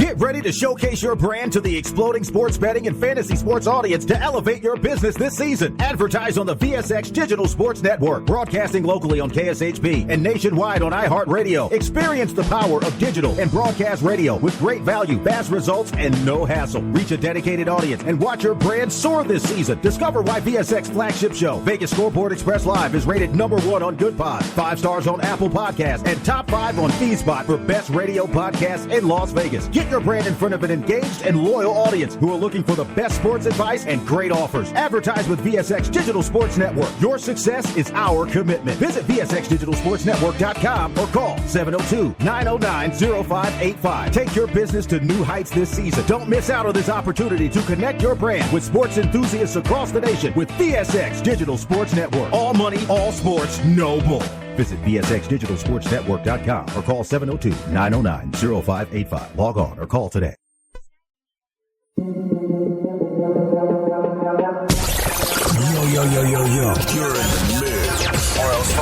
Get ready to showcase your brand to the exploding sports betting and fantasy sports audience to elevate your business this season. Advertise on the VSX Digital Sports Network, broadcasting locally on KSHP and nationwide on iHeartRadio. Experience the power of digital and broadcast radio with great value, fast results, and no hassle. Reach a dedicated audience and watch your brand soar this season. Discover why VSX flagship show, Vegas Scoreboard Express Live, is rated #1 on GoodPod, 5 stars on Apple Podcasts, and top 5 on FeedSpot for best radio podcasts in Las Vegas. Get your brand in front of an engaged and loyal audience who are looking for the best sports advice and great offers. Advertise with VSX Digital Sports Network. Your success is our commitment. Visit VSXDigitalSportsNetwork.com or call 702-909-0585. Take your business to new heights this season. Don't miss out on this opportunity to connect your brand with sports enthusiasts across the nation with VSX Digital Sports Network. All money, all sports, no bull. Visit VSXDigitalSportsNetwork.com or call 702-909-0585. Log on or call today. Yo. You're in the mix. Or else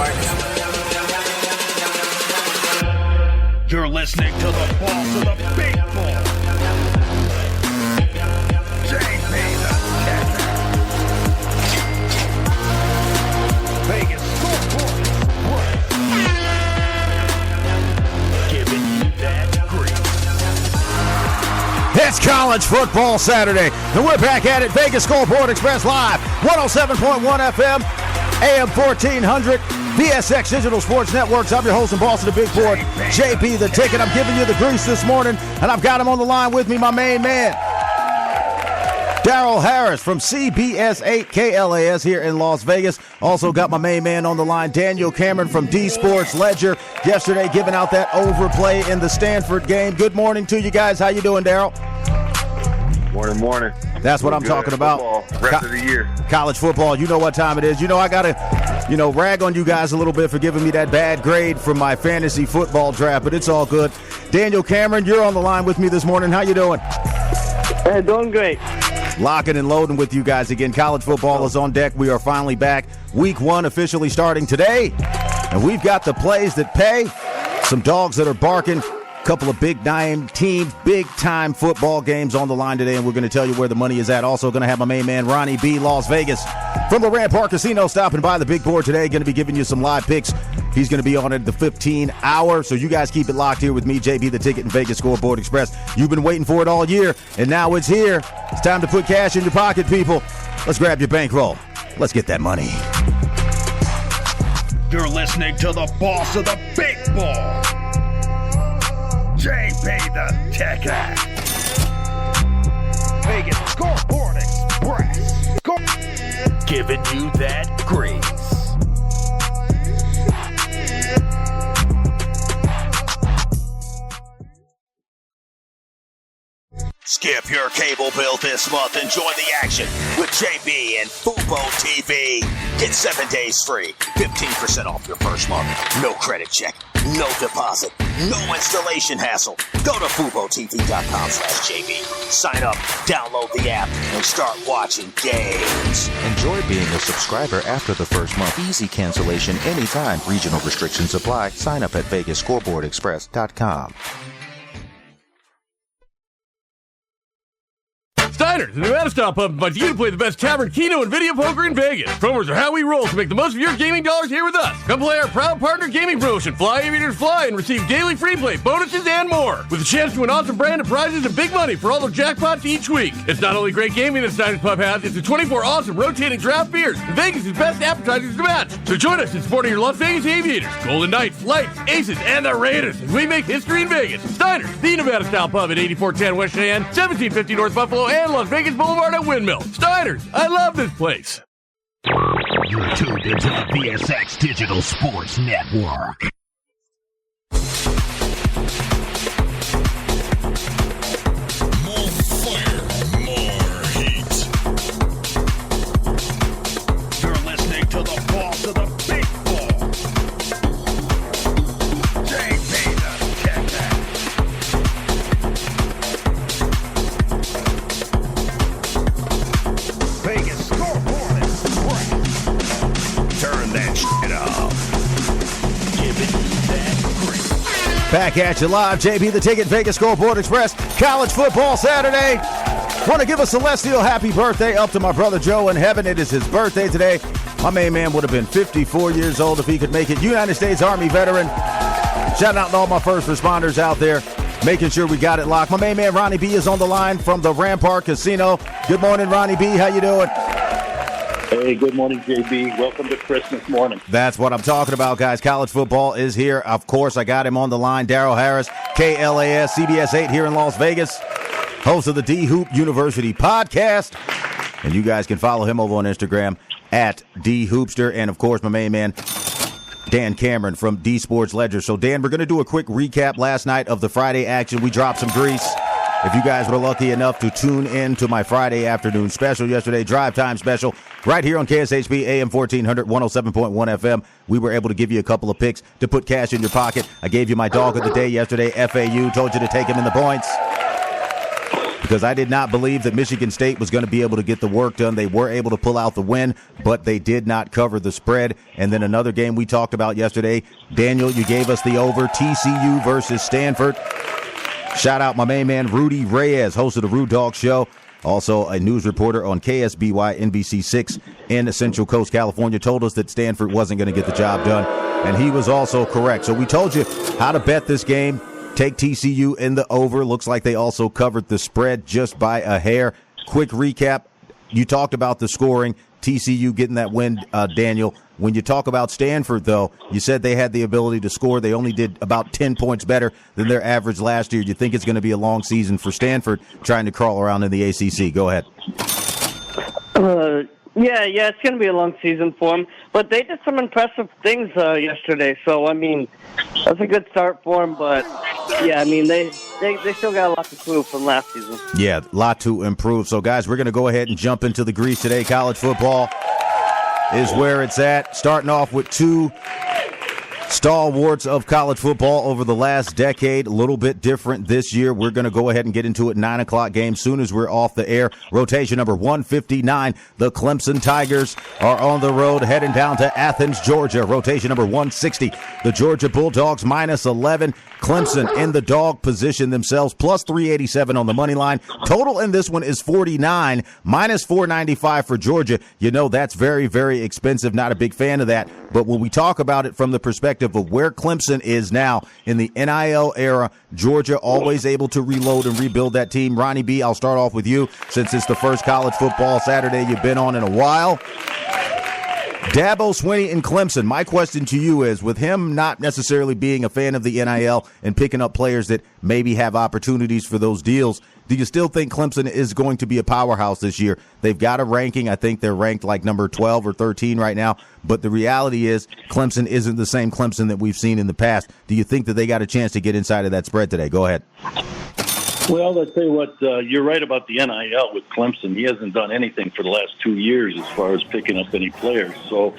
You're listening to the boss of the big ball. JP the Catcher. Vegas Scoreboard. Giving you that green. It's College Football Saturday, and we're back at it. Vegas Scoreboard Express Live, 107.1 FM, AM 1400, VSX Digital Sports Networks. I'm your host and boss of the big board, JP the Ticket. I'm giving you the grease this morning, and I've got him on the line with me, my main man, Darrell Harris from CBS 8 KLAS here in Las Vegas. Also got my main man on the line, Daniel Cameron from D Sports Ledger. Yesterday giving out that overplay in the Stanford game. Good morning to you guys. How you doing, Darrell? Morning. That's what I'm talking about. Football, rest of the year. College football. You know what time it is. You know I got to, rag on you guys a little bit for giving me that bad grade from my fantasy football draft, but it's all good. Daniel Cameron, you're on the line with me this morning. How you doing? Hey, doing great. Locking and loading with you guys again. College football is on deck. We are finally back. Week 1 officially starting today. And we've got the plays that pay, some dogs that are barking, a couple of big-time teams, big-time football games on the line today, and we're going to tell you where the money is at. Also going to have my main man, Ronny B, Las Vegas, from the Rampart Casino, stopping by the big board today. Going to be giving you some live picks. He's going to be on at the 15 hour, so you guys keep it locked here with me, JB the Ticket, and Vegas Scoreboard Express. You've been waiting for it all year, and now it's here. It's time to put cash in your pocket, people. Let's grab your bankroll. Let's get that money. You're listening to the boss of the big ball, JP the Ticket. Vegas Scoreboard Express. Giving you that grease. Skip your cable bill this month and join the action with JB and Fubo TV. Get 7 days free, 15% off your first month. No credit check, no deposit, no installation hassle. Go to FuboTV.com/JB. Sign up, download the app, and start watching games. Enjoy being a subscriber after the first month. Easy cancellation anytime. Regional restrictions apply. Sign up at VegasScoreboardExpress.com. Steiner's, the Nevada style pub invites you to play the best tavern, keno, and video poker in Vegas. Promos are how we roll to make the most of your gaming dollars here with us. Come play our proud partner gaming promotion, Fly Aviators Fly, and receive daily free play, bonuses, and more. With a chance to win awesome brand of prizes and big money for all the jackpots each week. It's not only great gaming that Steiner's Pub has, it's the 24 awesome rotating draft beers and Vegas' best appetizers to match. So join us in supporting your Las Vegas Aviators, Golden Knights, Lights, Aces, and the Raiders as we make history in Vegas. Steiner's, the Nevada style pub at 8410 West Cheyenne, 1750 North Buffalo, and Las Vegas Boulevard at Windmill. Steiner's, I love this place. You're tuned into the VSX Digital Sports Network. more fire, more heat. You're listening to the boss of the big ball, JP the Ticket. Vegas Scoreboard Express. Turn that shit off. Giving Back at you live, JB the Ticket, Vegas Scoreboard Express, College Football Saturday. Want to give a celestial happy birthday up to my brother Joe in heaven. It is his birthday today. My main man would have been 54 years old if he could make it. United States Army veteran. Shout out to all my first responders out there, making sure we got it locked. My main man Ronny B is on the line from the Rampart Casino. Good morning, Ronny B. How you doing? Hey, good morning, JB. Welcome to Christmas morning. That's what I'm talking about, guys. College football is here. Of course, I got him on the line. Darrell Harris, KLAS, CBS 8 here in Las Vegas, host of the DHoop University podcast. And you guys can follow him over on Instagram at DHoopster. And, of course, my main man, Dan Cameron from D Sports Ledger. So, Dan, we're going to do a quick recap last night of the Friday action. We dropped some grease. If you guys were lucky enough to tune in to my Friday afternoon special yesterday, drive time special, right here on KSHP AM 1400, 107.1 FM, we were able to give you a couple of picks to put cash in your pocket. I gave you my dog of the day yesterday, FAU, told you to take him in the points, because I did not believe that Michigan State was going to be able to get the work done. They were able to pull out the win, but they did not cover the spread. And then another game we talked about yesterday, Daniel, you gave us the over, TCU versus Stanford. Shout out my main man, Rudy Reyes, host of the Rude Dog Show, also a news reporter on KSBY NBC6 in Central Coast, California, told us that Stanford wasn't going to get the job done, and he was also correct. So we told you how to bet this game. Take TCU in the over. Looks like they also covered the spread just by a hair. Quick recap. You talked about the scoring, TCU getting that win, Daniel. When you talk about Stanford, though, you said they had the ability to score. They only did about 10 points better than their average last year. You think it's going to be a long season for Stanford trying to crawl around in the ACC. Go ahead. Yeah, it's going to be a long season for them. But they did some impressive things yesterday. So, I mean, that's a good start for them. But, yeah, I mean, they still got a lot to prove from last season. Yeah, a lot to improve. So, guys, we're going to go ahead and jump into the grease today. College football is where it's at. Starting off with two stalwarts of college football over the last decade. A little bit different this year. We're going to go ahead and get into it. 9 o'clock game soon as we're off the air. Rotation number 159. The Clemson Tigers are on the road heading down to Athens, Georgia. Rotation number 160. The Georgia Bulldogs minus 11. Clemson in the dog position themselves, plus 387 on the money line. Total in this one is 49, minus 495 for Georgia. You know that's very, very expensive. Not a big fan of that. But when we talk about it from the perspective of where Clemson is now in the NIL era, Georgia always able to reload and rebuild that team. Ronny B, I'll start off with you since it's the first college football Saturday you've been on in a while. Dabo Swinney and Clemson, my question to you is, with him not necessarily being a fan of the NIL and picking up players that maybe have opportunities for those deals, do you still think Clemson is going to be a powerhouse this year? They've got a ranking. I think they're ranked like number 12 or 13 right now. But the reality is Clemson isn't the same Clemson that we've seen in the past. Do you think that they got a chance to get inside of that spread today? Go ahead. Well, I'll tell you what, you're right about the NIL with Clemson. He hasn't done anything for the last 2 years as far as picking up any players. So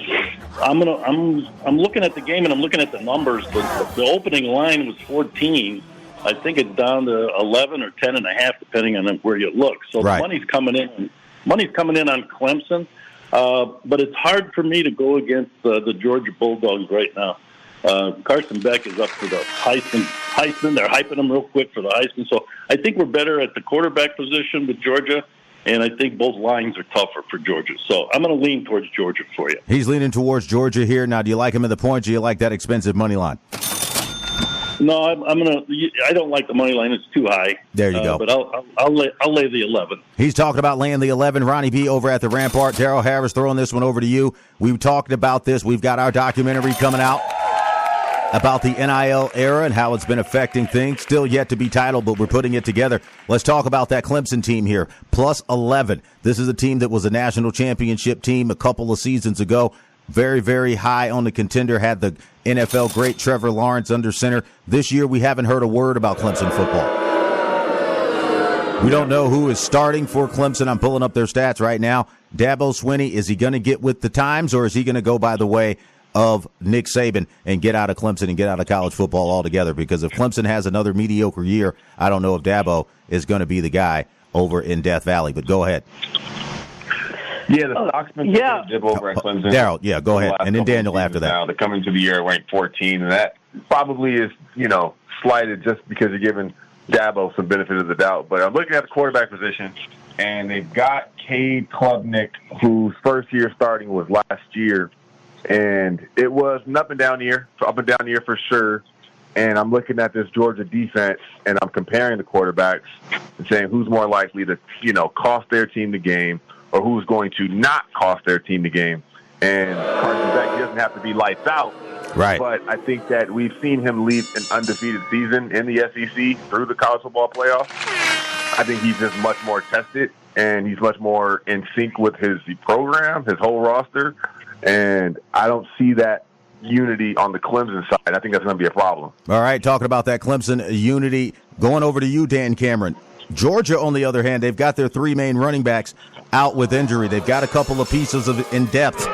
I'm looking at the game and I'm looking at the numbers. The opening line was 14. I think it's down to 11 or 10.5, depending on where you look. So right. The money's coming in on Clemson. But it's hard for me to go against the Georgia Bulldogs right now. Carson Beck is up for the Heisman. They're hyping him real quick for the Heisman. So I think we're better at the quarterback position with Georgia, and I think both lines are tougher for Georgia. So I'm going to lean towards Georgia for you. He's leaning towards Georgia here. Now, do you like him at the point, or do you like that expensive money line? No, I don't like the money line. It's too high. There you go. But I'll lay the 11. He's talking about laying the 11. Ronny B over at the Rampart. Darrell Harris throwing this one over to you. We've talked about this. We've got our documentary coming out about the NIL era and how it's been affecting things. Still yet to be titled, but we're putting it together. Let's talk about that Clemson team here. Plus 11. This is a team that was a national championship team a couple of seasons ago. Very, very high on the contender. Had the NFL great Trevor Lawrence under center. This year, we haven't heard a word about Clemson football. We don't know who is starting for Clemson. I'm pulling up their stats right now. Dabo Swinney, is he going to get with the times, or is he going to go by the way of Nick Saban and get out of Clemson and get out of college football altogether? Because if Clemson has another mediocre year, I don't know if Dabo is going to be the guy over in Death Valley. But go ahead. Yeah, the stock's been dip over at Clemson. Darrell, yeah, go ahead. And then Daniel after that. Now, they're coming to the year ranked 14, and that probably is, slighted just because you're giving Dabo some benefit of the doubt. But I'm looking at the quarterback position, and they've got Cade Klubnik, whose first year starting was last year. And it was an up and down year for sure. And I'm looking at this Georgia defense, and I'm comparing the quarterbacks and saying who's more likely to, cost their team the game or who's going to not cost their team the game. And Carson Beck doesn't have to be lights out. Right. But I think that we've seen him lead an undefeated season in the SEC through the college football playoff. I think he's just much more tested, and he's much more in sync with his program, his whole roster. And I don't see that unity on the Clemson side. I think that's going to be a problem. All right, talking about that Clemson unity, going over to you, Dan Cameron. Georgia, on the other hand, they've got their three main running backs out with injury. They've got a couple of pieces of in depth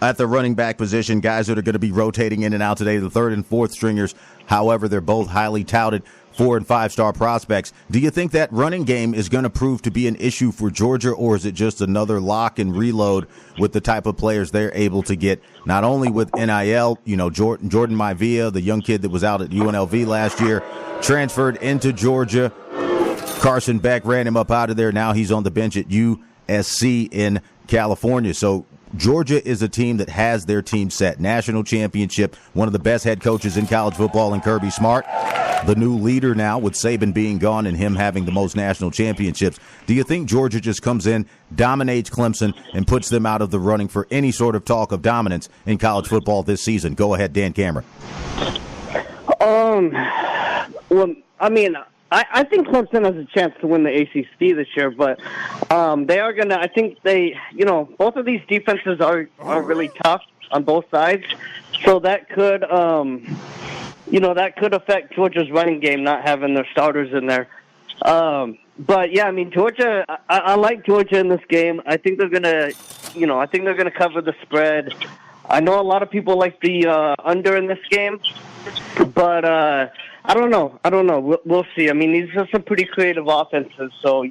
at the running back position, guys that are going to be rotating in and out today, the third and fourth stringers. However, they're both highly touted 4- and 5-star prospects. Do you think that running game is going to prove to be an issue for Georgia, or is it just another lock and reload with the type of players they're able to get, not only with NIL, Jordan Maivia, the young kid that was out at UNLV last year, transferred into Georgia. Carson Beck ran him up out of there. Now he's on the bench at USC in California. So Georgia is a team that has their team set. National championship, one of the best head coaches in college football in Kirby Smart. The new leader now with Saban being gone and him having the most national championships. Do you think Georgia just comes in, dominates Clemson, and puts them out of the running for any sort of talk of dominance in college football this season? Go ahead, Dan Cameron. I think Clemson has a chance to win the ACC this year, but they are going to, I think both of these defenses are really tough on both sides. So that could, that could affect Georgia's running game, not having their starters in there. But yeah, Georgia, I like Georgia in this game. I think they're going to, cover the spread. I know a lot of people like the under in this game, but I don't know. We'll see. These are some pretty creative offenses, so,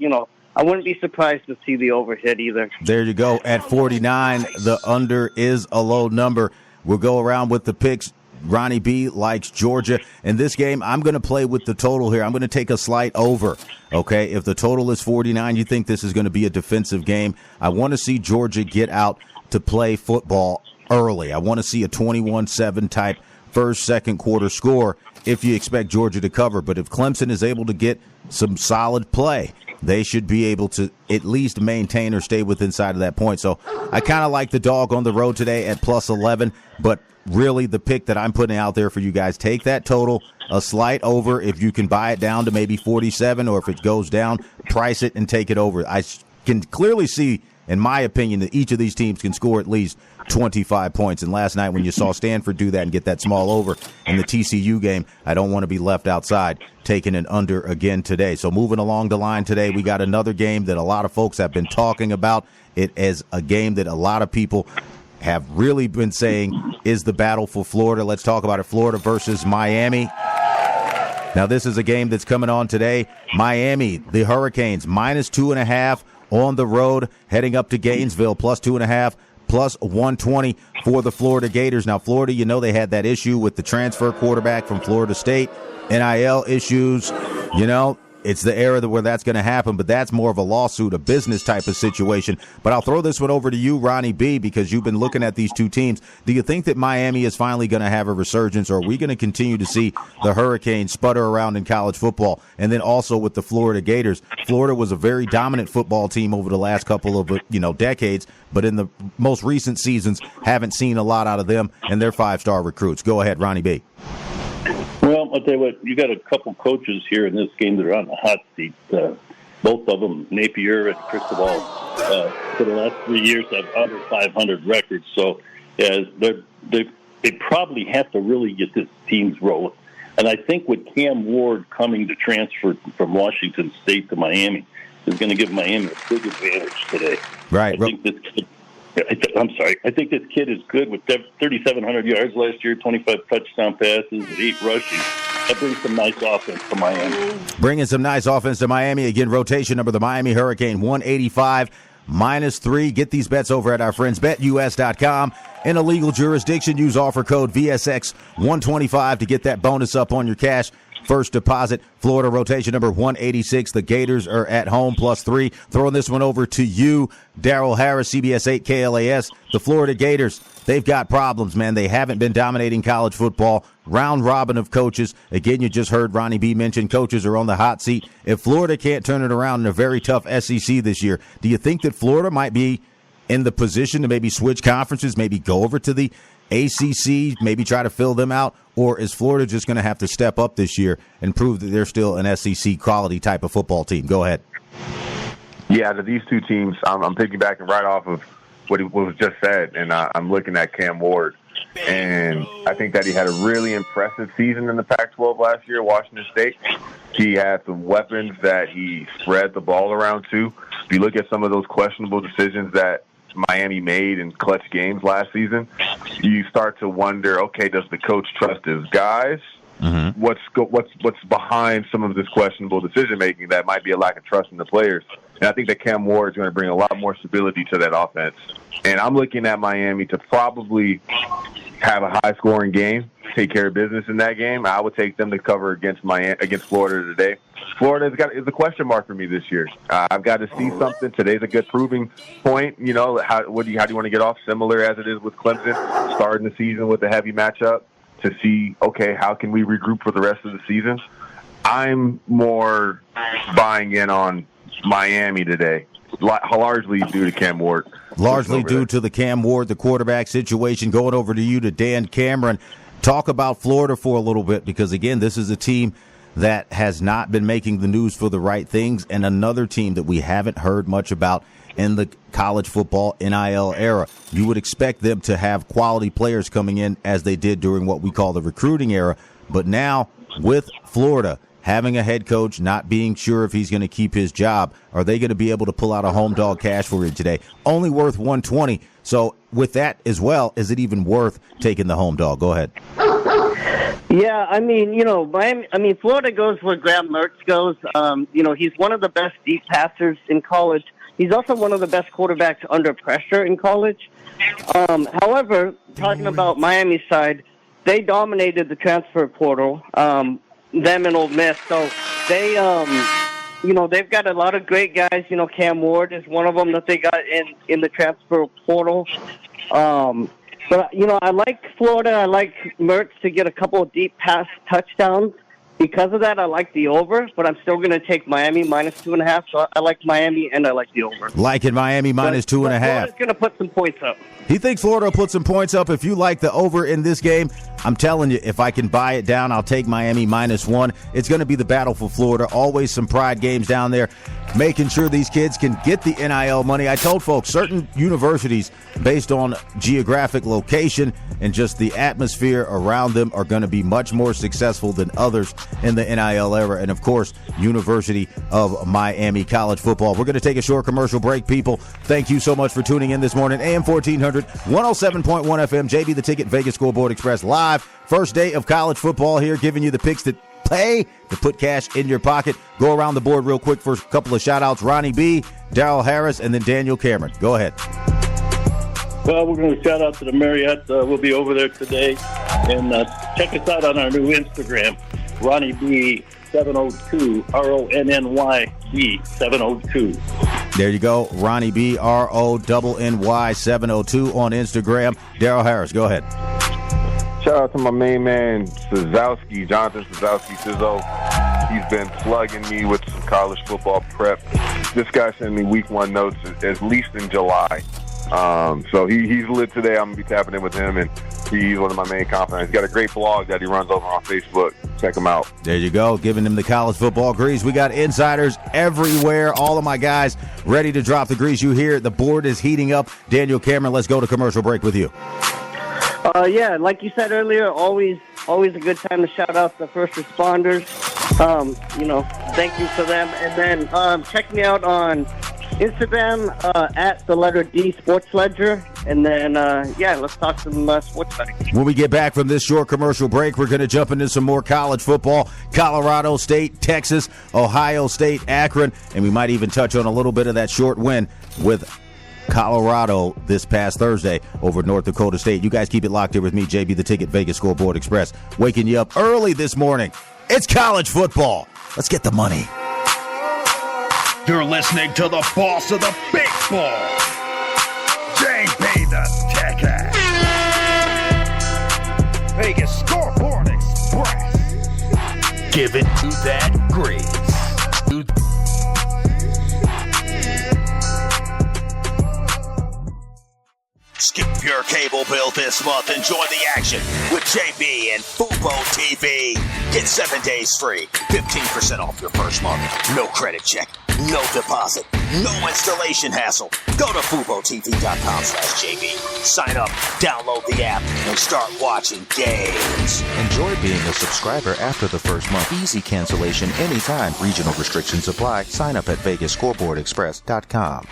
I wouldn't be surprised to see the over hit either. There you go. At 49, the under is a low number. We'll go around with the picks. Ronnie B likes Georgia. In this game, I'm going to play with the total here. I'm going to take a slight over, okay? If the total is 49, you think this is going to be a defensive game. I want to see Georgia get out to play football early. I want to see a 21-7 type first, second quarter score if you expect Georgia to cover. But if Clemson is able to get some solid play, they should be able to at least maintain or stay within inside of that point. So I kind of like the dog on the road today at plus 11, but really the pick that I'm putting out there for you guys, take that total, a slight over. If you can buy it down to maybe 47, or if it goes down, price it and take it over. I can clearly see, in my opinion, that each of these teams can score at least 25 points. And last night when you saw Stanford do that and get that small over in the TCU game, I don't want to be left outside taking an under again today. So moving along the line today, we got another game that a lot of folks have been talking about. It is a game that a lot of people have really been saying is the battle for Florida. Let's talk about it. Florida versus Miami. Now, this is a game that's coming on today. Miami, the Hurricanes, minus 2.5 on the road, heading up to Gainesville, plus 2.5, plus 120 for the Florida Gators. Now, Florida, they had that issue with the transfer quarterback from Florida State, NIL issues. It's the era where that's going to happen, but that's more of a lawsuit, a business type of situation. But I'll throw this one over to you, Ronnie B., because you've been looking at these two teams. Do you think that Miami is finally going to have a resurgence, or are we going to continue to see the Hurricanes sputter around in college football? And then also with the Florida Gators, Florida was a very dominant football team over the last couple of decades, but in the most recent seasons, haven't seen a lot out of them and their 5-star recruits. Go ahead, Ronnie B. Well, I'll tell you what, you got a couple coaches here in this game that are on the hot seat. Both of them, Napier and Cristobal, for the last 3 years have under 500 records. So they probably have to really get this team's rolling. And I think with Cam Ward coming to transfer from Washington State to Miami is going to give Miami a big advantage today. Right. I think this kid is good with 3,700 yards last year, 25 touchdown passes, and 8 rushing. That brings some nice offense to Miami. Bringing some nice offense to Miami. Again, rotation number, the Miami Hurricane, 185, minus 3. Get these bets over at our friends, BetUS.com. In a legal jurisdiction, use offer code VSX125 to get that bonus up on your cash. first deposit. Florida rotation number 186. The Gators are at home +3. Throwing this one over to you, Darrell Harris, CBS 8 KLAS. The Florida Gators, they've got problems, man. They haven't been dominating college football. Round robin of coaches. Again, you just heard Ronny B mention coaches are on the hot seat. If Florida can't turn it around in a very tough SEC this year, do you think that Florida might be in the position to maybe switch conferences, maybe go over to the ACC, maybe try to fill them out? Or is Florida just going to have to step up this year and prove that they're still an SEC quality type of football team? Go ahead. Yeah, to these two teams, I'm piggybacking right off of what was just said, and I'm looking at Cam Ward. And I think that he had a really impressive season in the Pac-12 last year at Washington State. He had some weapons that he spread the ball around to. If you look at some of those questionable decisions that Miami made in clutch games last season, you start to wonder, okay, does the coach trust his guys? Mm-hmm. What's behind some of this questionable decision-making that might be a lack of trust in the players? And I think that Cam Ward is going to bring a lot more stability to that offense. And I'm looking at Miami to probably have a high-scoring game, take care of business in that game. I would take them to cover against Florida today. Florida is a question mark for me this year. I've got to see something. Today's a good proving point. You know, how do you want to get off? Similar as it is with Clemson, starting the season with a heavy matchup to see, okay, how can we regroup for the rest of the season? I'm more buying in on Miami today, largely due to Cam Ward. Largely due to the Cam Ward, the quarterback situation. Going over to you, to Dan Cameron. Talk about Florida for a little bit, because, again, this is a team that has not been making the news for the right things, and another team that we haven't heard much about in the college football NIL era. You would expect them to have quality players coming in as they did during what we call the recruiting era. But now, with Florida having a head coach not being sure if he's going to keep his job, are they going to be able to pull out a home dog cash for it today? Only worth $120. So with that as well, is it even worth taking the home dog? Go ahead. Yeah, I mean, Florida goes where Graham Mertz goes. He's one of the best deep passers in college. He's also one of the best quarterbacks under pressure in college. However, talking about Miami's side, they dominated the transfer portal, them and Ole Miss. So they, they've got a lot of great guys. Cam Ward is one of them that they got in the transfer portal. But, I like Florida. I like Mertz to get a couple of deep pass touchdowns. Because of that, I like the over, but I'm still going to take Miami -2.5. So I like Miami, and I like the over. Liking Miami -2.5. Florida's going to put some points up. He thinks Florida will put some points up. If you like the over in this game, I'm telling you, if I can buy it down, I'll take Miami -1. It's going to be the battle for Florida. Always some pride games down there, making sure these kids can get the NIL money. I told folks, certain universities, based on geographic location and just the atmosphere around them, are going to be much more successful than others in the NIL era. And, of course, University of Miami college football. We're going to take a short commercial break, people. Thank you so much for tuning in this morning. AM 1400, 107.1 FM, JB the Ticket, Vegas Scoreboard Express live. First day of college football here, giving you the picks that pay to put cash in your pocket. Go around the board real quick for a couple of shout-outs. Ronny B, Darrell Harris, and then Daniel Cameron. Go ahead. Well, we're going to shout out to the Marriott. We'll be over there today. And check us out on our new Instagram, Ronny B 702, RONNY 702. There you go, Ronny B, RONNY 702 on Instagram. Darrell Harris, go ahead. Shout out to my main man, Jonathan Sazowski, Sizzo. He's been plugging me with some college football prep. This guy sent me week 1 notes at least in July. So he's lit today. I'm going to be tapping in with him, and he's one of my main confidants. He's got a great blog that he runs over on Facebook. Check him out. There you go, giving him the college football grease. We got insiders everywhere. All of my guys ready to drop the grease. You hear it. The board is heating up. Daniel Cameron, let's go to commercial break with you. Yeah, like you said earlier, always a good time to shout out the first responders. Thank you for them. And then check me out on Instagram at the letter D Sports Ledger. And then, let's talk some sports betting. When we get back from this short commercial break, we're going to jump into some more college football. Colorado State, Texas, Ohio State, Akron, and we might even touch on a little bit of that short win with Colorado this past Thursday over North Dakota State. You guys keep it locked here with me, JB the Ticket, Vegas Scoreboard Express, waking you up early this morning. It's college football. Let's get the money. You're listening to the boss of the big ball, JB the Tech Ass. Vegas Scoreboard Express. Give it to that grease. Skip your cable bill this month and join the action with JB and Fubo TV. Get 7 days free, 15% off your first month. No credit check, no deposit, no installation hassle. Go to FuboTV.com/JB. Sign up, download the app, and start watching games. Enjoy being a subscriber after the first month. Easy cancellation anytime. Regional restrictions apply. Sign up at VegasScoreboardExpress.com.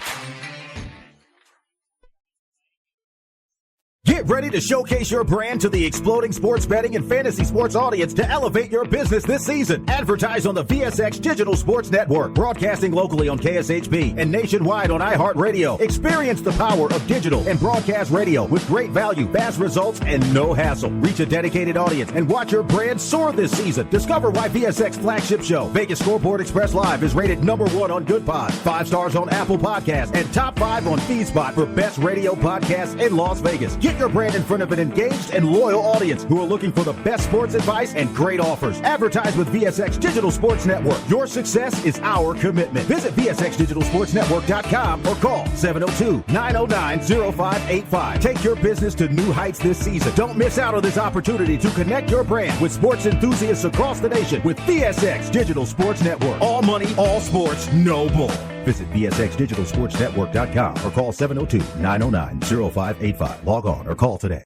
Get ready to showcase your brand to the exploding sports betting and fantasy sports audience to elevate your business this season. Advertise on the VSX Digital Sports Network, broadcasting locally on KSHP and nationwide on iHeartRadio. Experience the power of digital and broadcast radio with great value, fast results, and no hassle. Reach a dedicated audience and watch your brand soar this season. Discover why VSX flagship show, Vegas Scoreboard Express Live, is rated #1 on Goodpod, 5 stars on Apple Podcasts, and top 5 on FeedSpot for best radio podcasts in Las Vegas. Get your brand in front of an engaged and loyal audience who are looking for the best sports advice and great offers. Advertise with VSX Digital Sports Network. Your success is our commitment. Visit VSXDigitalSportsNetwork.com or call 702-909-0585. Take your business to new heights this season. Don't miss out on this opportunity to connect your brand with sports enthusiasts across the nation with VSX Digital Sports Network. All money, all sports, no bull. Visit VSXDigitalSportsNetwork.com or call 702-909-0585. Log on or call today.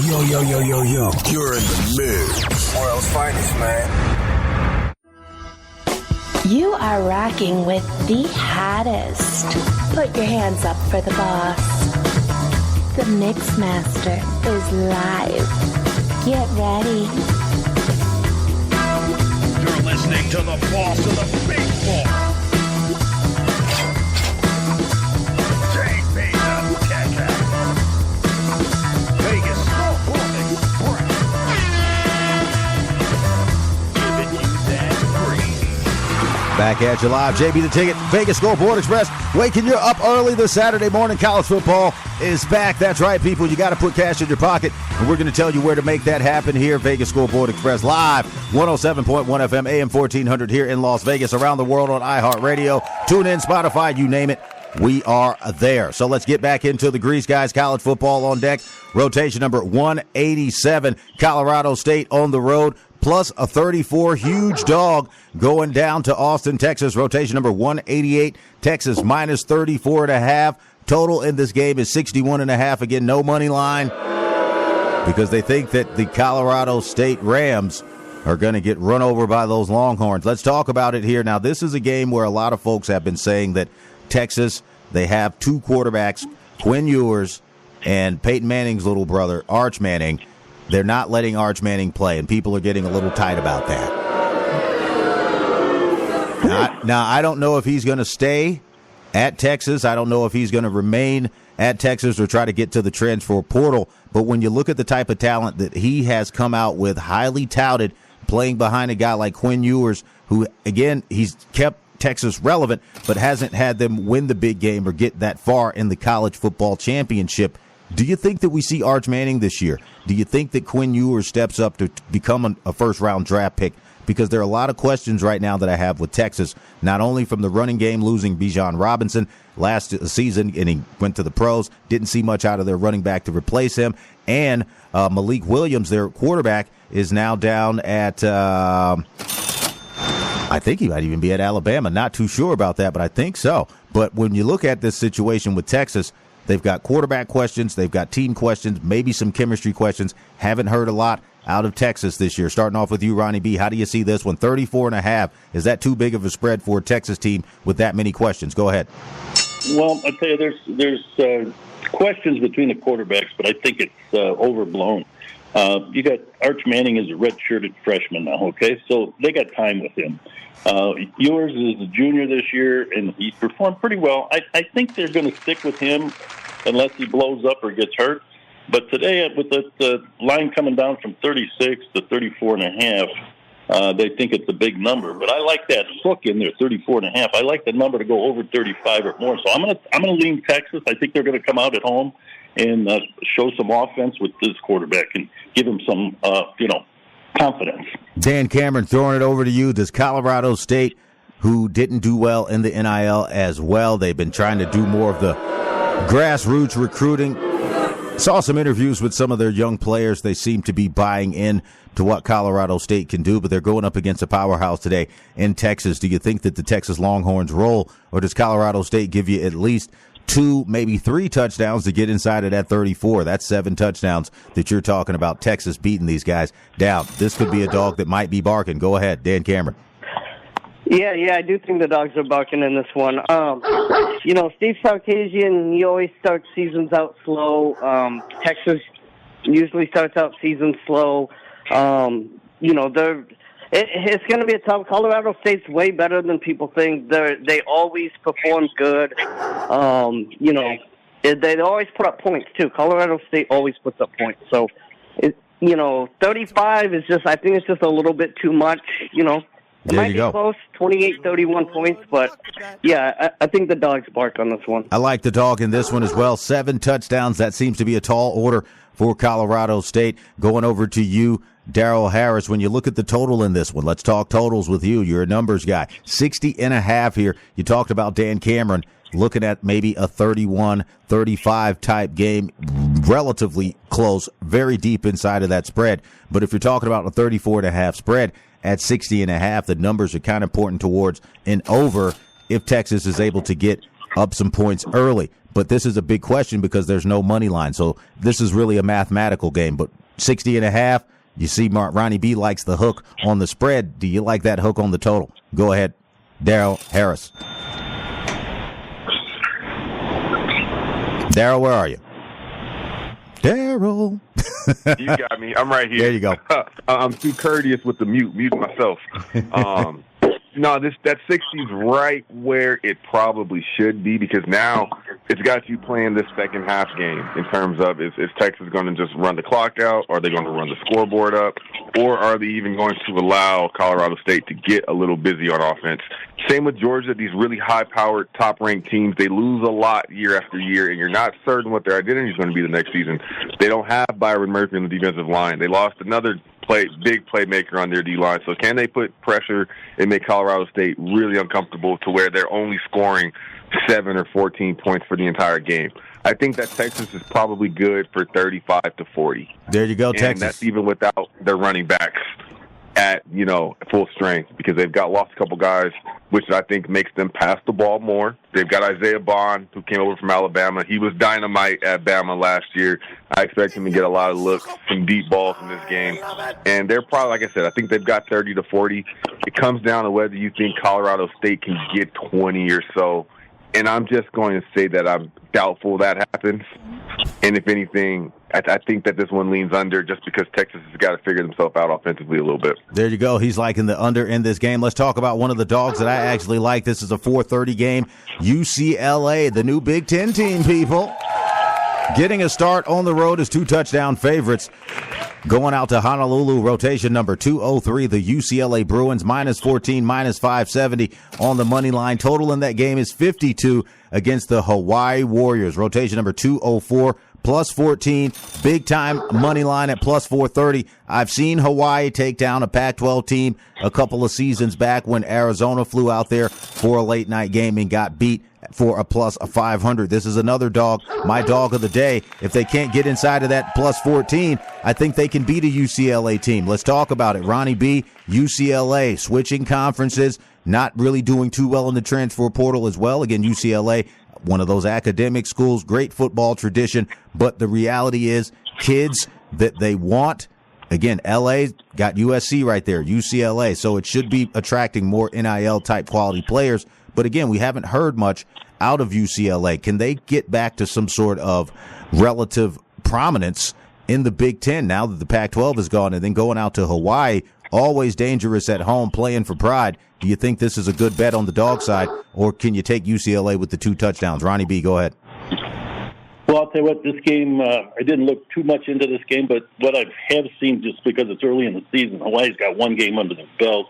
Yo. You're in the mix. World's finest, man. You are rocking with the hottest. Put your hands up for the boss. The Mix Master is live. Get ready. You're listening to the boss of the big ball, JB the Tech Ass. Vegas Scoreboard Express. Giving you that green. Back at you live, JB the Ticket, Vegas Scoreboard Express, waking you up early this Saturday morning. College football is back. That's right, people. You got to put cash in your pocket, and we're going to tell you where to make that happen here. Vegas Scoreboard Express live, 107.1 FM, AM 1400 here in Las Vegas, around the world on iHeartRadio. Tune in, Spotify, you name it. We are there. So let's get back into the grease, guys. College football on deck. Rotation number 187. Colorado State on the road, plus a 34, huge dog going down to Austin, Texas. Rotation number 188. Texas minus 34.5. Total in this game is 61.5. Again, no money line, because they think that the Colorado State Rams are going to get run over by those Longhorns. Let's talk about it here. Now, this is a game where a lot of folks have been saying that Texas, they have two quarterbacks, Quinn Ewers and Peyton Manning's little brother, Arch Manning. They're not letting Arch Manning play, and people are getting a little tight about that. Now, I don't know if he's going to stay at Texas. I don't know if he's going to remain at Texas or try to get to the transfer portal. But when you look at the type of talent that he has come out with, highly touted, playing behind a guy like Quinn Ewers, who, again, he's kept Texas relevant, but hasn't had them win the big game or get that far in the college football championship. Do you think that we see Arch Manning this year? Do you think that Quinn Ewers steps up to become a first-round draft pick? Because there are a lot of questions right now that I have with Texas, not only from the running game, losing Bijan Robinson last season, and he went to the pros, didn't see much out of their running back to replace him, and Malik Williams, their quarterback, is now down at, I think he might even be at Alabama. Not too sure about that, but I think so. But when you look at this situation with Texas, they've got quarterback questions, they've got team questions, maybe some chemistry questions. Haven't heard a lot out of Texas this year. Starting off with you, Ronnie B., how do you see this one? 34.5. Is that too big of a spread for a Texas team with that many questions? Go ahead. Well, I tell you, there's questions between the quarterbacks, but I think it's overblown. You got Arch Manning as a red-shirted freshman now, okay? So they got time with him. Ewers is a junior this year, and he performed pretty well. I think they're going to stick with him unless he blows up or gets hurt. But today, with the line coming down from 36 to 34.5, they think it's a big number. But I like that hook in there, 34.5. I like the number to go over 35 or more. So I'm gonna lean Texas. I think they're going to come out at home and show some offense with this quarterback and give him some, confidence. Dan Cameron, throwing it over to you. Does Colorado State, who didn't do well in the NIL as well, they've been trying to do more of the grassroots recruiting. Saw some interviews with some of their young players. They seem to be buying in to what Colorado State can do, but they're going up against a powerhouse today in Texas. Do you think that the Texas Longhorns roll, or does Colorado State give you at least 2, maybe 3 touchdowns to get inside of that 34? That's 7 touchdowns that you're talking about. Texas beating these guys down. This could be a dog that might be barking. Go ahead, Dan Cameron. Yeah, I do think the dogs are barking in this one. Steve Sarkisian, he always starts seasons out slow. Texas usually starts out seasons slow. It's going to be a tough. Colorado State's way better than people think. They always perform good. They always put up points too. Colorado State always puts up points. So, 35 is just, I think it's just a little bit too much. It might be close, 28-31 points, but yeah, I think the dogs bark on this one. I like the dog in this one as well. 7 touchdowns. That seems to be a tall order for Colorado State. Going over to you, Darrell Harris. When you look at the total in this one, let's talk totals with you. You're a numbers guy. 60.5 here. You talked about Dan Cameron looking at maybe a 31-35 type game, relatively close, very deep inside of that spread. But if you're talking about a 34.5 spread at 60.5, the numbers are kind of pointing towards an over if Texas is able to get up some points early. But this is a big question because there's no money line. So this is really a mathematical game. But 60.5, you see Ronny B likes the hook on the spread. Do you like that hook on the total? Go ahead, Darrell Harris. Darrell, where are you? Darrell. You got me. I'm right here. There you go. I'm too courteous with the mute myself. No, that 60 is right where it probably should be, because now it's got you playing this second half game in terms of is Texas going to just run the clock out? Are they going to run the scoreboard up? Or are they even going to allow Colorado State to get a little busy on offense? Same with Georgia. These really high-powered, top-ranked teams, they lose a lot year after year, and you're not certain what their identity is going to be the next season. They don't have Byron Murphy on the defensive line. They lost another big playmaker on their D-line. So can they put pressure and make Colorado State really uncomfortable to where they're only scoring 7 or 14 points for the entire game? I think that Texas is probably good for 35-40. There you go, and Texas. That's even without their running backs at, full strength, because they've lost a couple guys, which I think makes them pass the ball more. They've got Isaiah Bond, who came over from Alabama. He was dynamite at Bama last year. I expect him to get a lot of looks, some deep balls in this game. And they're probably, like I said, I think they've got 30-40. It comes down to whether you think Colorado State can get 20 or so. And I'm just going to say that I'm doubtful that happens. And if anything, I think that this one leans under, just because Texas has got to figure themselves out offensively a little bit. There you go. He's liking the under in this game. Let's talk about one of the dogs that I actually like. This is a 4:30 game. UCLA, the new Big Ten team, people. Getting a start on the road as 2-touchdown favorites. Going out to Honolulu, rotation number 203, the UCLA Bruins, -14, -570 on the money line. Total in that game is 52 against the Hawaii Warriors. Rotation number 204, +14, big time money line at +430. I've seen Hawaii take down a Pac-12 team a couple of seasons back when Arizona flew out there for a late night game and got beat for a +500. This is another dog, my dog of the day. If they can't get inside of that +14, I think they can beat a UCLA team. Let's talk about it. Ronny B, UCLA, switching conferences, not really doing too well in the transfer portal as well. Again, UCLA, one of those academic schools, great football tradition, but the reality is kids that they want, again, LA got USC right there, UCLA, so it should be attracting more NIL-type quality players. But again, we haven't heard much out of UCLA. Can they get back to some sort of relative prominence in the Big Ten now that the Pac-12 is gone, and then going out to Hawaii, always dangerous at home, playing for pride? Do you think this is a good bet on the dog side, or can you take UCLA with the 2 touchdowns? Ronny B, go ahead. Well, I'll tell you what, this game, I didn't look too much into this game, but what I have seen, just because it's early in the season, Hawaii's got one game under their belt.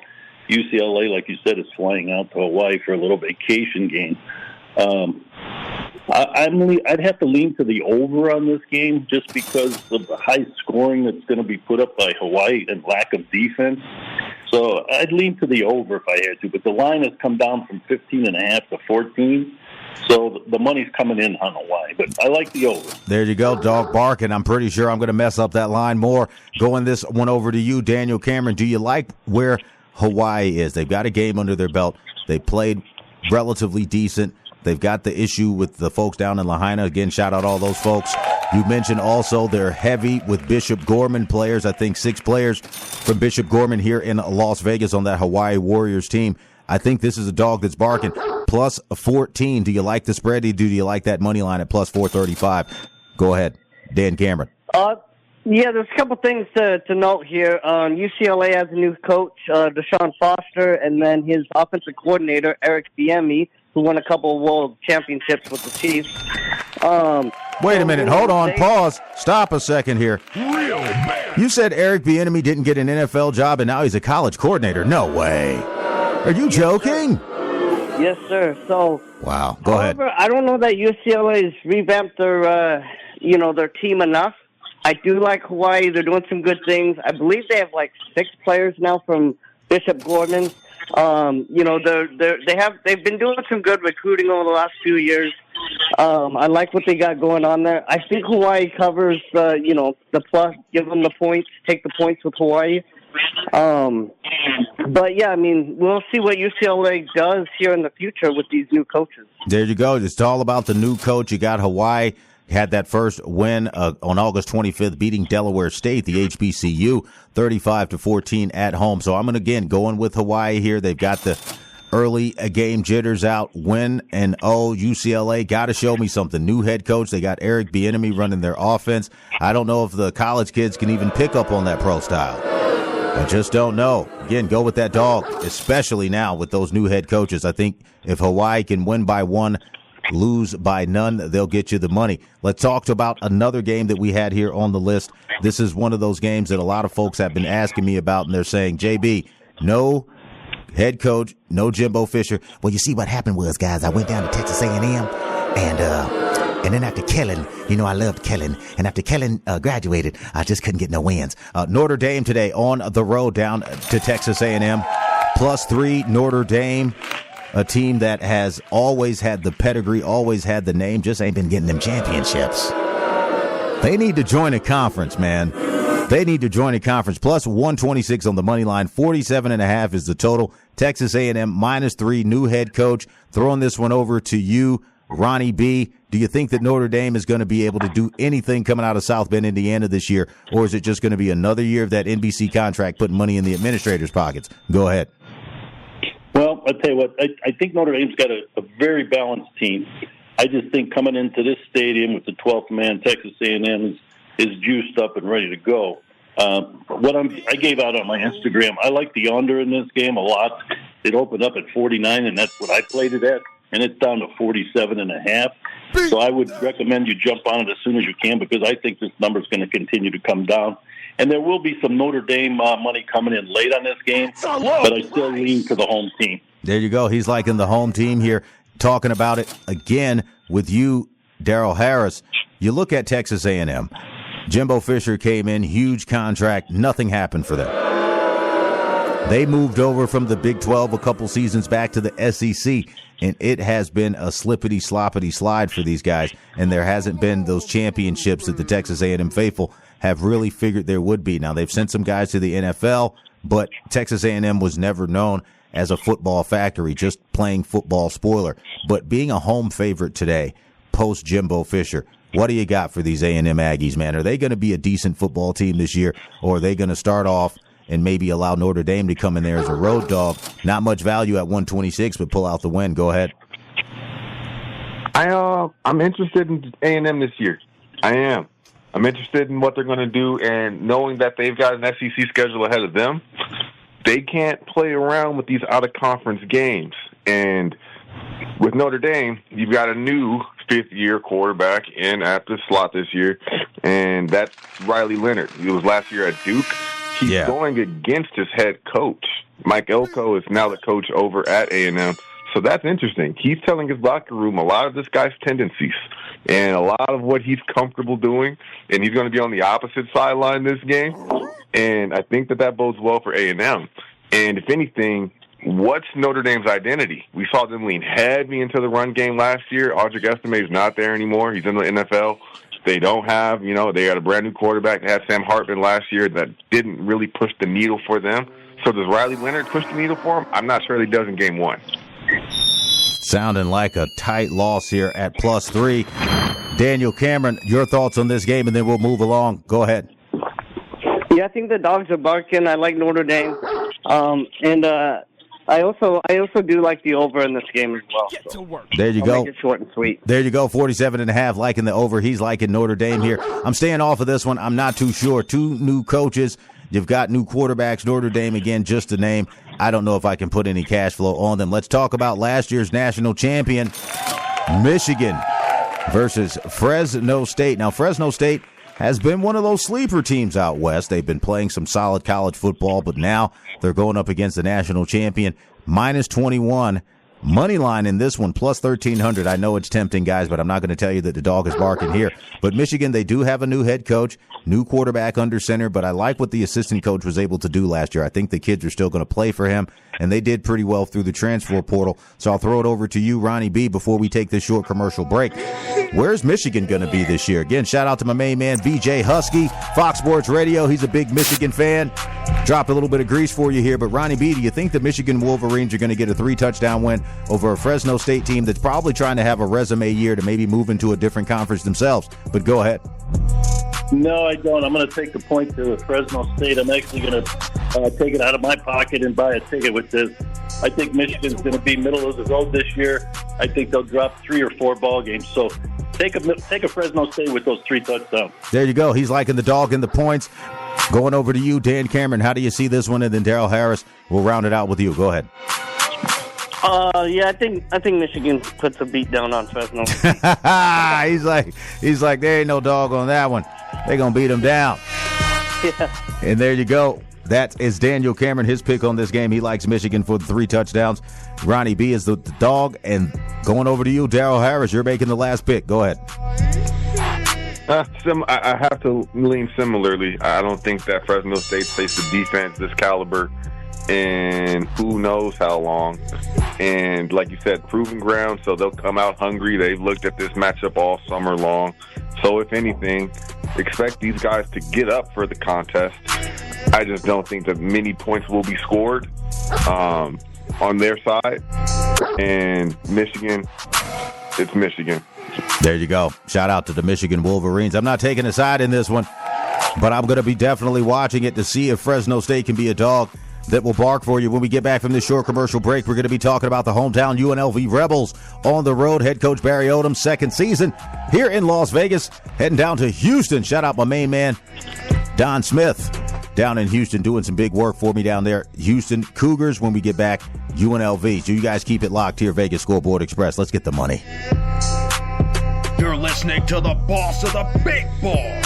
UCLA, like you said, is flying out to Hawaii for a little vacation game. I'd have to lean to the over on this game just because of the high scoring that's going to be put up by Hawaii and lack of defense. So I'd lean to the over if I had to. But the line has come down from 15.5 to 14. So the money's coming in on Hawaii. But I like the over. There you go, dog barking. I'm pretty sure I'm going to mess up that line more. Going this one over to you, Daniel Cameron. Do you like where Hawaii is? They've got a game under their belt. They played relatively decent. They've got the issue with the folks down in Lahaina. Again, shout out all those folks. You mentioned also they're heavy with Bishop Gorman players. I think 6 players from Bishop Gorman here in Las Vegas on that Hawaii Warriors team. I think this is a dog that's barking. Plus 14. Do you like the spread? Do you like that money line at plus 435? Go ahead, Dan Cameron. Yeah, there's a couple things to note here. UCLA has a new coach, Deshaun Foster, and then his offensive coordinator, Eric Bieniemy, who won a couple of world championships with the Chiefs. Wait a minute. Hold on. Pause. Stop a second here. You said Eric Bieniemy didn't get an NFL job, and now he's a college coordinator. No way. Are you joking? Yes, sir. So, wow. Go ahead. I don't know that UCLA's revamped their, their team enough. I do like Hawaii. They're doing some good things. I believe they have like 6 players now from Bishop Gorman. They've been doing some good recruiting over the last few years. I like what they got going on there. I think Hawaii covers, the plus, give them the points, take the points with Hawaii. But yeah, I mean, we'll see what UCLA does here in the future with these new coaches. There you go. It's all about the new coach. You got Hawaii. Had that first win on August 25th, beating Delaware State, the HBCU, 35-14 at home. So I'm going with Hawaii here. They've got the early game jitters out. Win and UCLA got to show me something. New head coach. They got Eric Bieniemy running their offense. I don't know if the college kids can even pick up on that pro style. I just don't know. Again, go with that dog, especially now with those new head coaches. I think if Hawaii can win by 1, lose by none, they'll get you the money. Let's talk about another game that we had here on the list. This is one of those games that a lot of folks have been asking me about, and they're saying, JB, no head coach, no Jimbo Fisher. Well, you see what happened was, guys, I went down to Texas A&M, and then after Kellen, I loved Kellen, and after Kellen graduated, I just couldn't get no wins. Notre Dame today on the road down to Texas A&M, +3 Notre Dame. A team that has always had the pedigree, always had the name, just ain't been getting them championships. They need to join a conference, man. They need to join a conference. Plus 126 on the money line. 47.5 is the total. Texas A&M -3, new head coach. Throwing this one over to you, Ronnie B. Do you think that Notre Dame is going to be able to do anything coming out of South Bend, Indiana this year? Or is it just going to be another year of that NBC contract putting money in the administrators' pockets? Go ahead. Well, I'll tell you what, I think Notre Dame's got a very balanced team. I just think coming into this stadium with the 12th man, Texas A&M is juiced up and ready to go. I gave out on my Instagram, I like the under in this game a lot. It opened up at 49, and that's what I played it at, and it's down to 47.5. So I would recommend you jump on it as soon as you can because I think this number is going to continue to come down. And there will be some Notre Dame money coming in late on this game, but I still lean to the home team. There you go. He's liking the home team here. Talking about it again with you, Darrell Harris. You look at Texas A&M. Jimbo Fisher came in, huge contract. Nothing happened for them. They moved over from the Big 12 a couple seasons back to the SEC, and it has been a slippity-sloppity slide for these guys, and there hasn't been those championships that the Texas A&M faithful have really figured there would be. Now, they've sent some guys to the NFL, but Texas A&M was never known as a football factory, just playing football spoiler. But being a home favorite today, post Jimbo Fisher, what do you got for these A&M Aggies, man? Are they going to be a decent football team this year, or are they going to start off and maybe allow Notre Dame to come in there as a road dog? Not much value at 126, but pull out the win. Go ahead. I'm interested in A&M this year. I am. I'm interested in what they're going to do, and knowing that they've got an SEC schedule ahead of them, they can't play around with these out-of-conference games. And with Notre Dame, you've got a new fifth-year quarterback in at the slot this year, and that's Riley Leonard. He was last year at Duke. He's going against his head coach. Mike Elko is now the coach over at A&M. So that's interesting. He's telling his locker room a lot of this guy's tendencies and a lot of what he's comfortable doing, and he's going to be on the opposite sideline this game. And I think that bodes well for A&M. And if anything, what's Notre Dame's identity? We saw them lean heavy into the run game last year. Audric Estime is not there anymore. He's in the NFL. They don't have, they got a brand-new quarterback. They had Sam Hartman last year that didn't really push the needle for them. So does Riley Leonard push the needle for him? I'm not sure he does in game one. Sounding like a tight loss here at +3. Daniel Cameron, your thoughts on this game, and then we'll move along. Go ahead. Yeah, I think the dogs are barking. I like Notre Dame. And I also do like the over in this game as well. Get to work. There you go. Make it short and sweet. There you go. 47.5, liking the over. He's liking Notre Dame here. I'm staying off of this one. I'm not too sure. 2 new coaches. You've got new quarterbacks. Notre Dame, again, just a name. I don't know if I can put any cash flow on them. Let's talk about last year's national champion, Michigan versus Fresno State. Now, Fresno State has been one of those sleeper teams out west. They've been playing some solid college football, but now they're going up against the national champion. -21. Money line in this one, plus 1,300. I know it's tempting, guys, but I'm not going to tell you that the dog is barking here. But Michigan, they do have a new head coach, new quarterback under center, but I like what the assistant coach was able to do last year. I think the kids are still going to play for him, and they did pretty well through the transfer portal. So I'll throw it over to you, Ronnie B., before we take this short commercial break. Where's Michigan going to be this year? Again, shout out to my main man, VJ Husky, Fox Sports Radio. He's a big Michigan fan. Dropped a little bit of grease for you here, but Ronnie B., do you think the Michigan Wolverines are going to get a 3-touchdown win over a Fresno State team that's probably trying to have a resume year to maybe move into a different conference themselves? But go ahead. No, I don't. I'm going to take the point to Fresno State. I'm actually going to take it out of my pocket and buy a ticket with this. I think Michigan's going to be middle of the road this year. I think they'll drop 3 or 4 ball games. So take a Fresno State with those 3 touchdowns. There you go. He's liking the dog and the points. Going over to you, Dan Cameron. How do you see this one? And then Darrell Harris will round it out with you. Go ahead. Yeah, I think Michigan puts a beat down on Fresno. he's like, there ain't no dog on that one. They're gonna beat him down. Yeah. And there you go. That is Daniel Cameron. His pick on this game. He likes Michigan for the 3 touchdowns. Ronnie B is the dog. And going over to you, Darrell Harris. You're making the last pick. Go ahead. I have to lean similarly. I don't think that Fresno State faced a defense this caliber and who knows how long. And like you said, proving ground, so they'll come out hungry. They've looked at this matchup all summer long. So if anything, expect these guys to get up for the contest. I just don't think that many points will be scored on their side. And Michigan, it's Michigan. There you go. Shout out to the Michigan Wolverines. I'm not taking a side in this one, but I'm going to be definitely watching it to see if Fresno State can be a dog that will bark for you. When we get back from this short commercial break, we're going to be talking about the hometown UNLV Rebels on the road. Head coach Barry Odom's second season here in Las Vegas, heading down to Houston. Shout out my main man, Don Smith, down in Houston, doing some big work for me down there. Houston Cougars when we get back, UNLV. So you guys keep it locked here, Vegas Scoreboard Express. Let's get the money. You're listening to the boss of the big ball,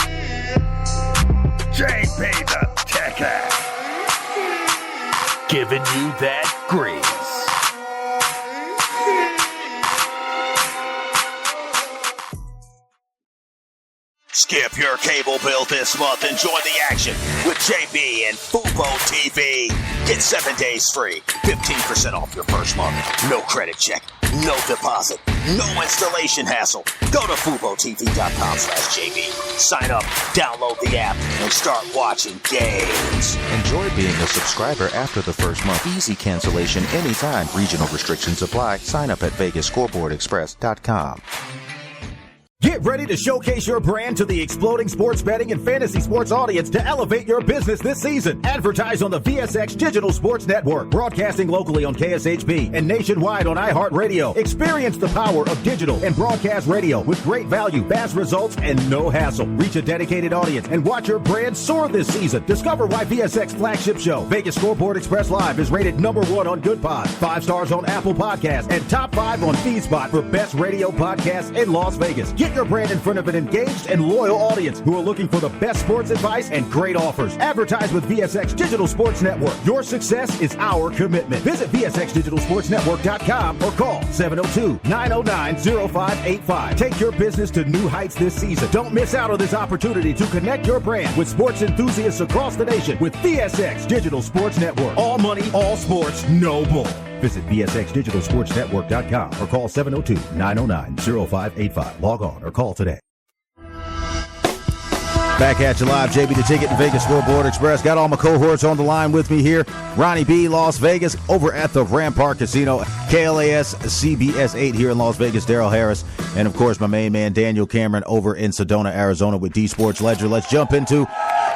JB the Tech Ass, giving you that grease. Skip your cable bill this month and join the action with JB and Fubo TV. Get 7 days free, 15% off your first month. No credit check, no deposit, no installation hassle. Go to FuboTV.com/JB. Sign up, download the app, and start watching games. Enjoy being a subscriber after the first month. Easy cancellation anytime. Regional restrictions apply. Sign up at VegasScoreboardExpress.com. Get ready to showcase your brand to the exploding sports betting and fantasy sports audience to elevate your business this season. Advertise on the VSX Digital Sports Network, broadcasting locally on KSHP and nationwide on iHeartRadio. Experience the power of digital and broadcast radio with great value, fast results, and no hassle. Reach a dedicated audience and watch your brand soar this season. Discover why VSX flagship show, Vegas Scoreboard Express Live, is rated #1 on Good Pod, 5 stars on Apple Podcasts, and top 5 on FeedSpot for best radio podcasts in Las Vegas. Get your brand in front of an engaged and loyal audience who are looking for the best sports advice and great offers. Advertise with VSX Digital Sports Network. Your success is our commitment. Visit VSXDigitalSportsNetwork.com or call 702-909-0585. Take your business to new heights this season. Don't miss out on this opportunity to connect your brand with sports enthusiasts across the nation with VSX Digital Sports Network. All money, all sports, no bull. Visit VSXDigitalSportsNetwork.com or call 702-909-0585. Log on or call today. Back at you live, JB the Ticket and Vegas Scoreboard Express. Got all my cohorts on the line with me here. Ronny B, Las Vegas, over at the Rampart Casino. KLAS CBS 8 here in Las Vegas, Darrell Harris. And, of course, my main man, Daniel Cameron, over in Sedona, Arizona with D Sports Ledger. Let's jump into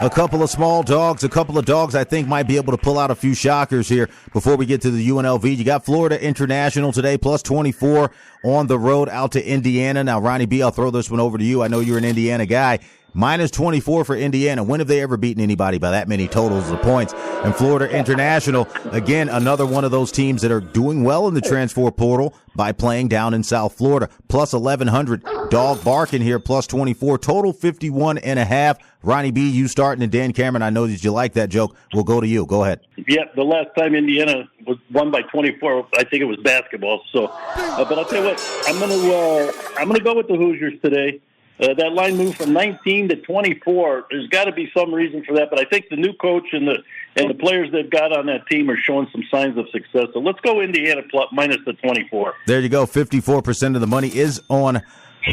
a couple of small dogs, a couple of dogs I think might be able to pull out a few shockers here before we get to the UNLV. You got Florida International today, plus 24 on the road out to Indiana. Now, Ronny B, I'll throw this one over to you. I know you're an Indiana guy. Minus 24 for Indiana. When have they ever beaten anybody by that many totals of points? And Florida International, again, another one of those teams that are doing well in the transfer portal by playing down in South Florida. Plus 1,100. Dog barking here, plus 24. Total 51.5. Ronny B, you starting, and Dan Cameron, I know that you like that joke. We'll go to you. Go ahead. Yeah, the last time Indiana was won by 24, I think it was basketball. So, but I'll tell you what, I'm gonna go with the Hoosiers today. That line moved from 19 to 24. There's got to be some reason for that, but I think the new coach and the players they've got on that team are showing some signs of success. So let's go Indiana minus the 24. There you go. 54% of the money is on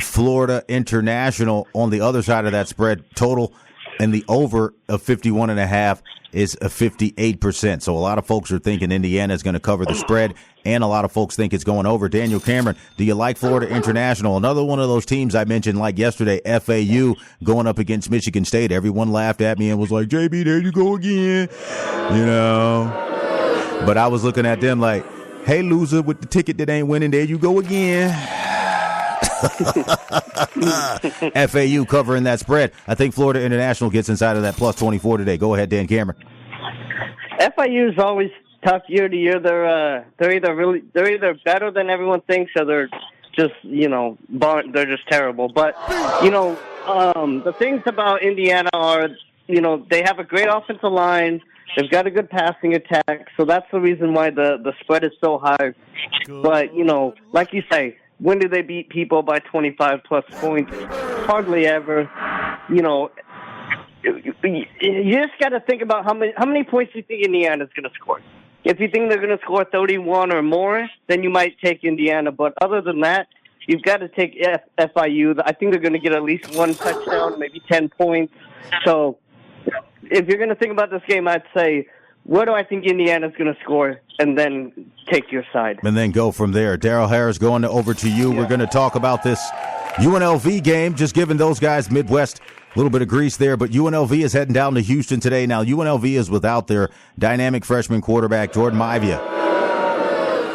Florida International. On the other side of that spread, total and the over of 51.5 is a 58%. So a lot of folks are thinking Indiana is going to cover the spread, and a lot of folks think it's going over. Daniel Cameron, do you like Florida International? Another one of those teams I mentioned like yesterday, FAU, going up against Michigan State. Everyone laughed at me and was like, JB, there you go again. You know. But I was looking at them like, hey, loser with the ticket that ain't winning, there you go again. FAU covering that spread. I think Florida International gets inside of that plus 24 today. Go ahead, Dan Cameron. FIU is always tough year to year. They're either better than everyone thinks, or they're just they're just terrible. But the things about Indiana are they have a great offensive line. They've got a good passing attack, so that's the reason why the spread is so high. But like you say, when do they beat people by 25-plus points? Hardly ever. You just got to think about how many points you think Indiana's going to score. If you think they're going to score 31 or more, then you might take Indiana. But other than that, you've got to take FIU. I think they're going to get at least one touchdown, maybe 10 points. So if you're going to think about this game, I'd say, where do I think Indiana's going to score? And then take your side. And then go from there. Darrell Harris, going over to you. Yeah. We're going to talk about this UNLV game, just giving those guys Midwest a little bit of grease there. But UNLV is heading down to Houston today. Now, UNLV is without their dynamic freshman quarterback, Jordan Maivia.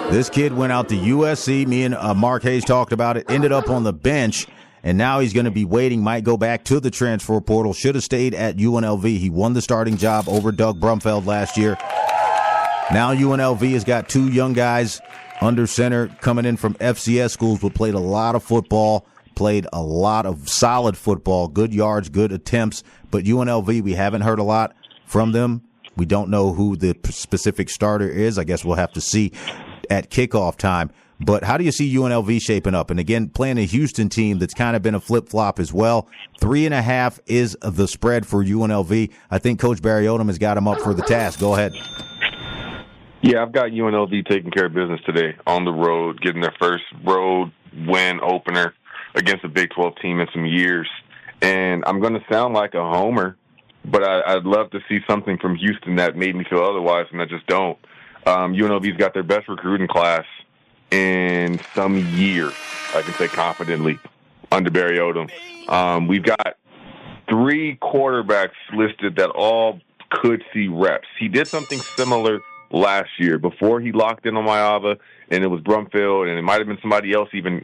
This kid went out to USC. Me and Mark Hayes talked about it. Ended up on the bench. And now he's going to be waiting, might go back to the transfer portal. Should have stayed at UNLV. He won the starting job over Doug Brumfeld last year. Now UNLV has got two young guys under center coming in from FCS schools, but played a lot of football, played a lot of solid football, good yards, good attempts. But UNLV, we haven't heard a lot from them. We don't know who the specific starter is. I guess we'll have to see at kickoff time. But how do you see UNLV shaping up? And again, playing a Houston team that's kind of been a flip-flop as well. 3.5 is the spread for UNLV. I think Coach Barry Odom has got him up for the task. Go ahead. Yeah, I've got UNLV taking care of business today on the road, getting their first road win opener against a Big 12 team in some years. And I'm going to sound like a homer, but I'd love to see something from Houston that made me feel otherwise, and I just don't. UNLV's got their best recruiting class in some years, I can say confidently. under Barry Odom. We've got 3 quarterbacks listed that all could see reps. He did something similar last year before he locked in on Mayava, and it was Brumfield, and it might have been somebody else even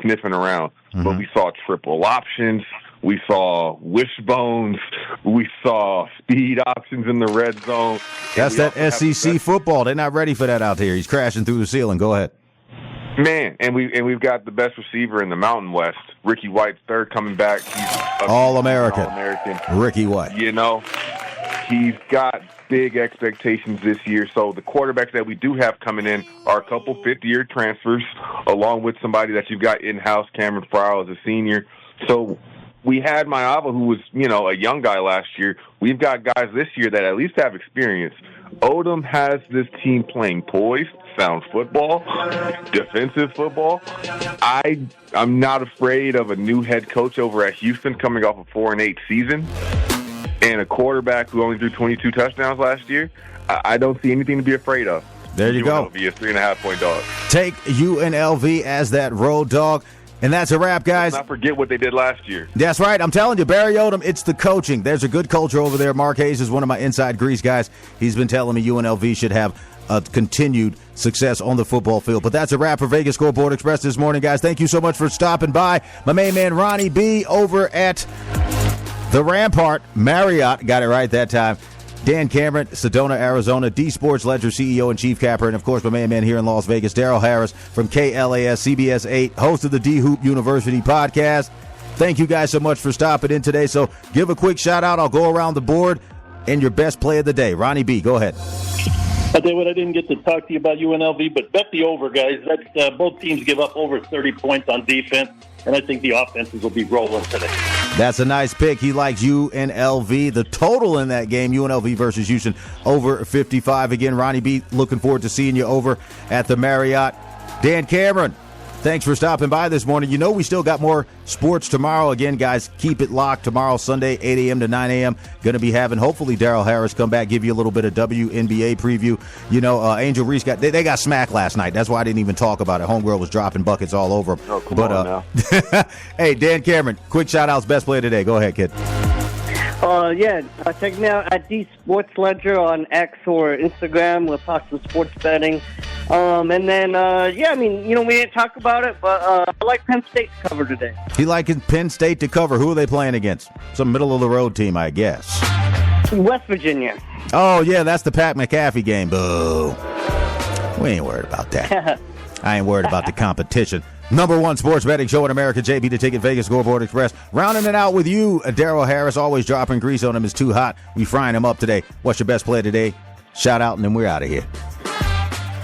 sniffing around. Mm-hmm. But we saw triple options. We saw wishbones. We saw speed options in the red zone. That's that SEC football. They're not ready for that out here. He's crashing through the ceiling. Go ahead. Man, and we've got the best receiver in the Mountain West. Ricky White's third coming back. He's All-American. Ricky White. You know, he's got big expectations this year. So the quarterbacks that we do have coming in are a couple fifth-year transfers, along with somebody that you've got in-house, Cameron Fryer, as a senior. So we had Mayava, who was, a young guy last year. We've got guys this year that at least have experience. Odom has this team playing poised, sound football, defensive football. I'm not afraid of a new head coach over at Houston coming off a 4-8 season and a quarterback who only threw 22 touchdowns last year. I don't see anything to be afraid of. There you go. Be a 3.5-point dog. Take UNLV as that road dog. And that's a wrap, guys. Let's not forget what they did last year. That's right. I'm telling you, Barry Odom, it's the coaching. There's a good culture over there. Mark Hayes is one of my Inside Grease guys. He's been telling me UNLV should have a continued success on the football field. But that's a wrap for Vegas Scoreboard Express this morning, guys. Thank you so much for stopping by. My main man, Ronnie B, over at the Rampart Marriott. Got it right that time. Dan Cameron, Sedona, Arizona, D Sports Ledger CEO and Chief Capper, and of course my main man here in Las Vegas, Darrell Harris from KLAS CBS 8, host of the DHoop University podcast. Thank you guys so much for stopping in today. So give a quick shout out. I'll go around the board and your best play of the day. Ronnie B, go ahead. I'll tell you what, I didn't get to talk to you about UNLV, but bet the over, guys. That's both teams give up over 30 points on defense, and I think the offenses will be rolling today. That's a nice pick. He likes UNLV. The total in that game, UNLV versus Houston, over 55. Again, Ronnie B, looking forward to seeing you over at the Marriott. Dan Cameron, thanks for stopping by this morning. We still got more sports tomorrow. Again, guys, keep it locked. Tomorrow, Sunday, 8 a.m. to 9 a.m. Going to be having, hopefully, Darrell Harris come back, give you a little bit of WNBA preview. Angel Reese they got smacked last night. That's why I didn't even talk about it. Homegirl was dropping buckets all over them. Oh, come on now. Hey, Dan Cameron, quick shout-outs, best play today. Go ahead, kid. Check me out at D Sports Ledger on X or Instagram. We'll talk some sports betting. We didn't talk about it, but I like Penn State to cover today. He likes Penn State to cover. Who are they playing against? Some middle-of-the-road team, I guess. West Virginia. Oh, yeah, that's the Pat McAfee game. Boo. We ain't worried about that. I ain't worried about the competition. Number one sports betting show in America, JB the Ticket, Vegas Scoreboard Express. Rounding it out with you, Darrell Harris, always dropping grease on him. It's too hot. We frying him up today. What's your best play today? Shout out, and then we're out of here.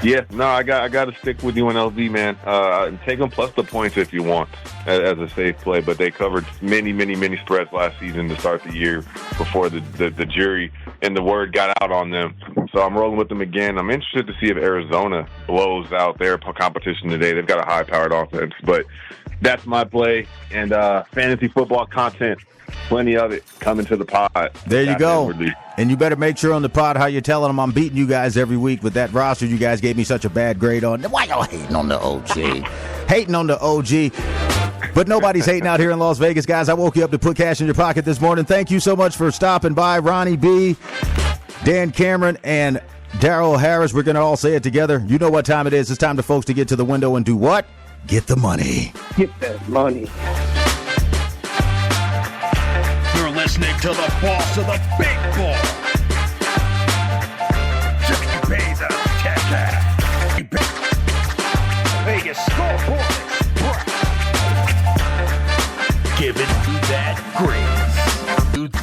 Yeah, no, I got to stick with UNLV, man. Take them plus the points if you want as a safe play. But they covered many spreads last season to start the year before the jury and the word got out on them. So I'm rolling with them again. I'm interested to see if Arizona blows out their competition today. They've got a high-powered offense. But that's my play. And fantasy football content, plenty of it coming to the pod. There you go. And you better make sure on the pod how you're telling them I'm beating you guys every week with that roster you guys gave me such a bad grade on. Why y'all hating on the OG? Hating on the OG. But nobody's hating out here in Las Vegas, guys. I woke you up to put cash in your pocket this morning. Thank you so much for stopping by. Ronnie B, Dan Cameron, and Darrell Harris. We're going to all say it together. You know what time it is. It's time for folks to get to the window and do what? Get the money. Get that money. You're listening to the boss of the big ball. Just pay the tech. Vegas Scoreboard Express. Give it to that grace.